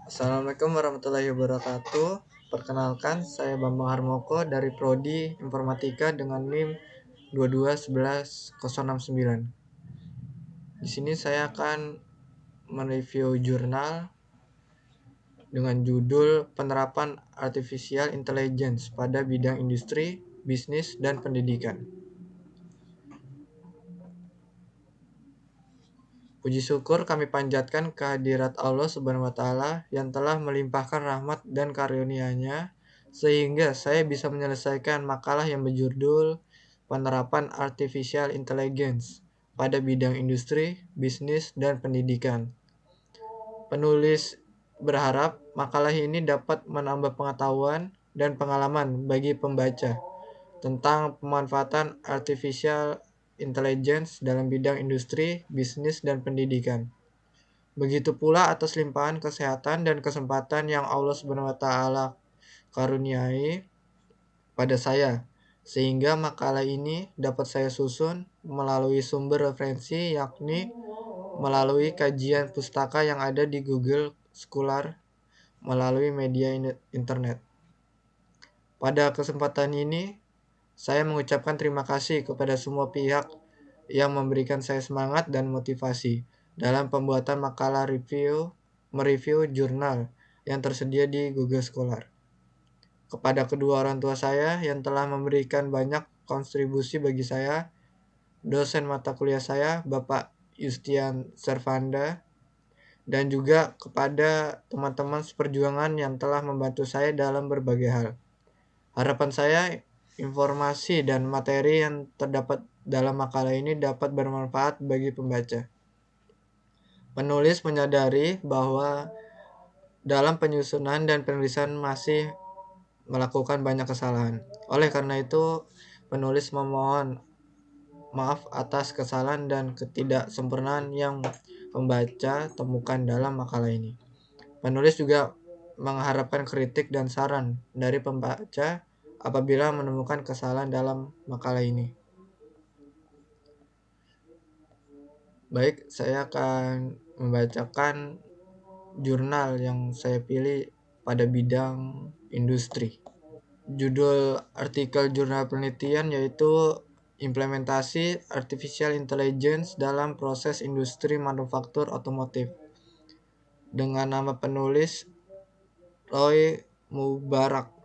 Assalamualaikum warahmatullahi wabarakatuh. Perkenalkan, saya Bambang Harmoko dari Prodi Informatika dengan NIM 2211069. Di sini saya akan mereview jurnal dengan judul Penerapan Artificial Intelligence pada bidang industri, bisnis, dan pendidikan. Puji syukur kami panjatkan kehadirat Allah Subhanahu wa Ta'ala yang telah melimpahkan rahmat dan karunia-Nya sehingga saya bisa menyelesaikan makalah yang berjudul Penerapan Artificial Intelligence pada bidang industri, bisnis, dan pendidikan. Penulis berharap makalah ini dapat menambah pengetahuan dan pengalaman bagi pembaca tentang pemanfaatan artificial intelligence dalam bidang industri, bisnis, dan pendidikan. Begitu pula atas limpahan kesehatan dan kesempatan yang Allah Subhanahu wa Ta'ala karuniai pada saya, sehingga makalah ini dapat saya susun melalui sumber referensi, yakni melalui kajian pustaka yang ada di Google Scholar melalui media internet. Pada kesempatan ini, saya mengucapkan terima kasih kepada semua pihak yang memberikan saya semangat dan motivasi dalam pembuatan makalah mereview jurnal yang tersedia di Google Scholar. Kepada kedua orang tua saya yang telah memberikan banyak kontribusi bagi saya, dosen mata kuliah saya, Bapak Yustian Servanda, dan juga kepada teman-teman seperjuangan yang telah membantu saya dalam berbagai hal. Harapan saya, informasi dan materi yang terdapat dalam makalah ini dapat bermanfaat bagi pembaca. Penulis menyadari bahwa dalam penyusunan dan penulisan masih melakukan banyak kesalahan. Oleh karena itu, penulis memohon maaf atas kesalahan dan ketidaksempurnaan yang pembaca temukan dalam makalah ini. Penulis juga mengharapkan kritik dan saran dari pembaca apabila menemukan kesalahan dalam makalah ini. Baik, saya akan membacakan jurnal yang saya pilih pada bidang industri. Judul artikel jurnal penelitian yaitu Implementasi Artificial Intelligence dalam Proses Industri Manufaktur Otomotif, dengan nama penulis Roy Mubarak,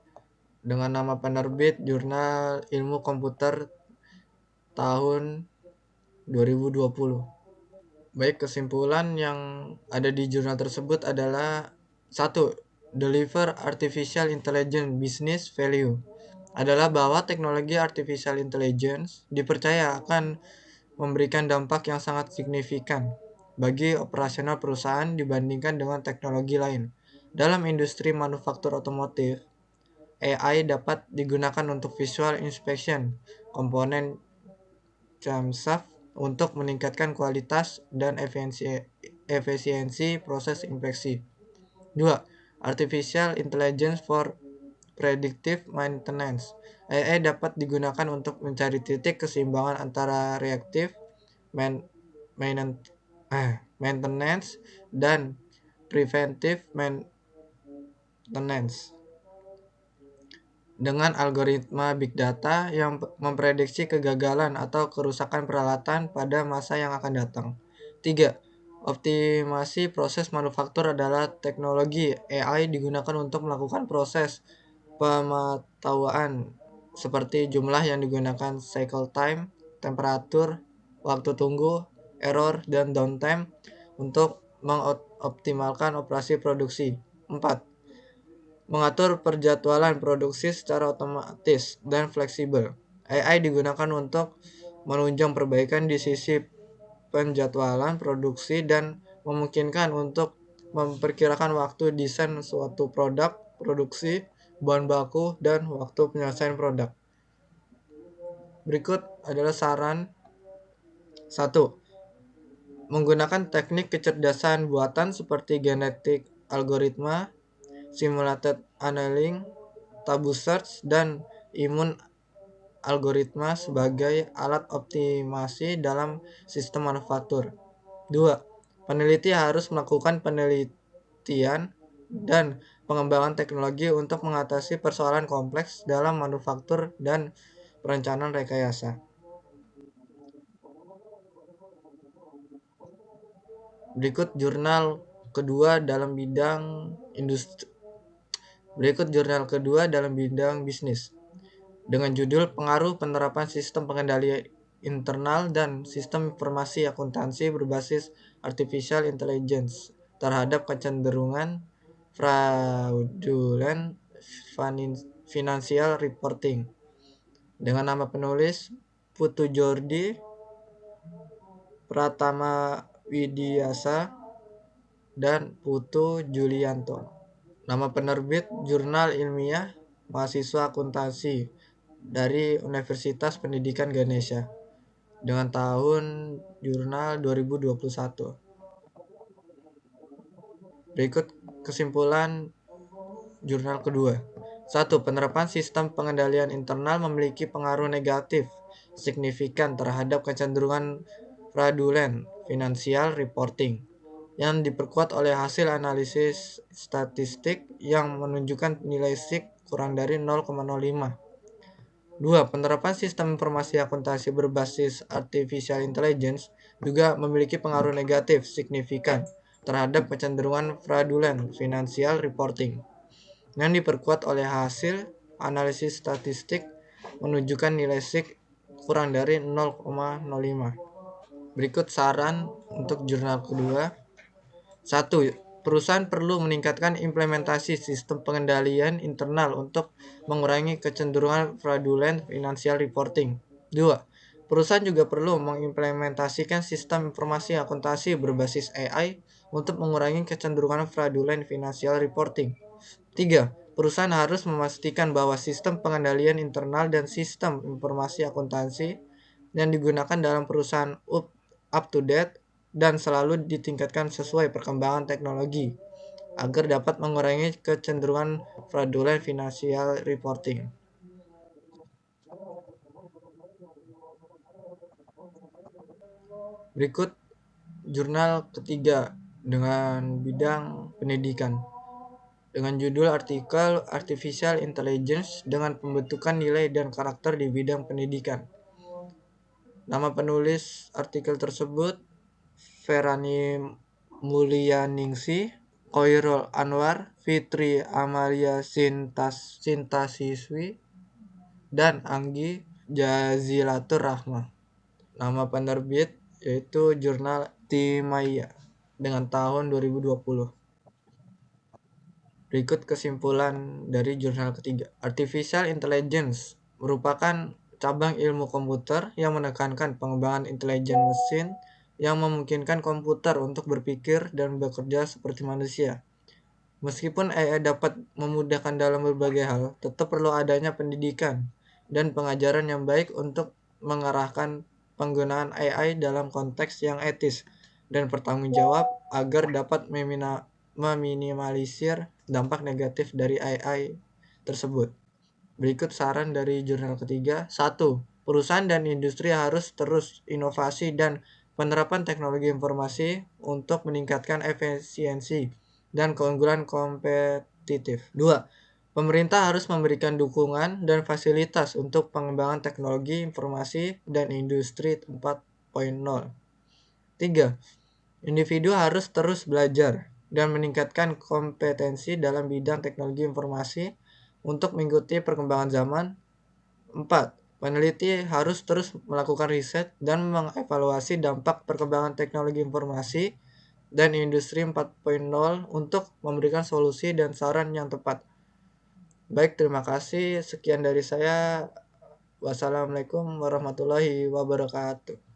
dengan nama penerbit Jurnal Ilmu Komputer tahun 2020. Baik, kesimpulan yang ada di jurnal tersebut adalah 1. Deliver Artificial Intelligence Business Value adalah bahwa teknologi Artificial Intelligence dipercaya akan memberikan dampak yang sangat signifikan bagi operasional perusahaan dibandingkan dengan teknologi lain. Dalam industri manufaktur otomotif, AI dapat digunakan untuk visual inspection komponen camshaft untuk meningkatkan kualitas dan efisiensi proses inspeksi. 2. Artificial Intelligence for Predictive Maintenance. AI dapat digunakan untuk mencari titik keseimbangan antara reactive maintenance dan preventive maintenance dengan algoritma big data yang memprediksi kegagalan atau kerusakan peralatan pada masa yang akan datang. 3. Optimasi proses manufaktur adalah teknologi AI digunakan untuk melakukan proses pematauan seperti jumlah yang digunakan, cycle time, temperatur, waktu tunggu, error, dan downtime untuk mengoptimalkan operasi produksi. 4. Mengatur perjadwalan produksi secara otomatis dan fleksibel. AI digunakan untuk menunjang perbaikan di sisi penjadwalan produksi dan memungkinkan untuk memperkirakan waktu desain suatu produk, produksi, bahan baku, dan waktu penyelesaian produk. Berikut adalah saran. 1. Menggunakan teknik kecerdasan buatan seperti genetic algoritma, simulated annealing, tabu search, dan imun algoritma sebagai alat optimasi dalam sistem manufaktur. 2. Peneliti harus melakukan penelitian dan pengembangan teknologi untuk mengatasi persoalan kompleks dalam manufaktur dan perencanaan rekayasa. Berikut jurnal kedua dalam bidang industri. Berikut jurnal kedua dalam bidang bisnis dengan judul Pengaruh Penerapan Sistem Pengendali Internal dan Sistem Informasi Akuntansi Berbasis Artificial Intelligence terhadap kecenderungan fraudulent financial reporting dengan nama penulis Putu Jordi Pratama Widiasa dan Putu Julianto. Nama penerbit Jurnal Ilmiah Mahasiswa Akuntansi dari Universitas Pendidikan Ganesha dengan tahun jurnal 2021. Berikut kesimpulan jurnal kedua. 1. Penerapan sistem pengendalian internal memiliki pengaruh negatif signifikan terhadap kecenderungan fraudulent financial reporting yang diperkuat oleh hasil analisis statistik yang menunjukkan nilai SIK kurang dari 0,05. 2. Penerapan sistem informasi akuntansi berbasis artificial intelligence juga memiliki pengaruh negatif signifikan terhadap kecenderungan fraudulent financial reporting yang diperkuat oleh hasil analisis statistik menunjukkan nilai SIK kurang dari 0,05. Berikut saran untuk jurnal kedua. 1. Perusahaan perlu meningkatkan implementasi sistem pengendalian internal untuk mengurangi kecenderungan fraudulent financial reporting. 2. Perusahaan juga perlu mengimplementasikan sistem informasi akuntansi berbasis AI untuk mengurangi kecenderungan fraudulent financial reporting. 3. Perusahaan harus memastikan bahwa sistem pengendalian internal dan sistem informasi akuntansi yang digunakan dalam perusahaan up to date dan selalu ditingkatkan sesuai perkembangan teknologi agar dapat mengurangi kecenderungan fraudulent financial reporting. Berikut jurnal ketiga dengan bidang pendidikan dengan judul artikel Artificial Intelligence dengan pembentukan nilai dan karakter di bidang pendidikan. Nama penulis artikel tersebut Ferani Mulyaningsih, Khairul Anwar, Fitri Amalia Sintasiswi, dan Anggi Jazilatur Rahmah. Nama penerbit yaitu Jurnal Timaya dengan tahun 2020. Berikut kesimpulan dari jurnal ketiga. Artificial Intelligence merupakan cabang ilmu komputer yang menekankan pengembangan intelijen mesin yang memungkinkan komputer untuk berpikir dan bekerja seperti manusia. Meskipun AI dapat memudahkan dalam berbagai hal, tetap perlu adanya pendidikan dan pengajaran yang baik untuk mengarahkan penggunaan AI dalam konteks yang etis dan bertanggung jawab agar dapat meminimalisir dampak negatif dari AI tersebut. Berikut saran dari jurnal ketiga. 1. Perusahaan dan industri harus terus inovasi dan penerapan teknologi informasi untuk meningkatkan efisiensi dan keunggulan kompetitif. 2. Pemerintah harus memberikan dukungan dan fasilitas untuk pengembangan teknologi informasi dan industri 4.0. 3. Individu harus terus belajar dan meningkatkan kompetensi dalam bidang teknologi informasi untuk mengikuti perkembangan zaman. 4. Peneliti harus terus melakukan riset dan mengevaluasi dampak perkembangan teknologi informasi dan industri 4.0 untuk memberikan solusi dan saran yang tepat. Baik, terima kasih. Sekian dari saya. Wassalamualaikum warahmatullahi wabarakatuh.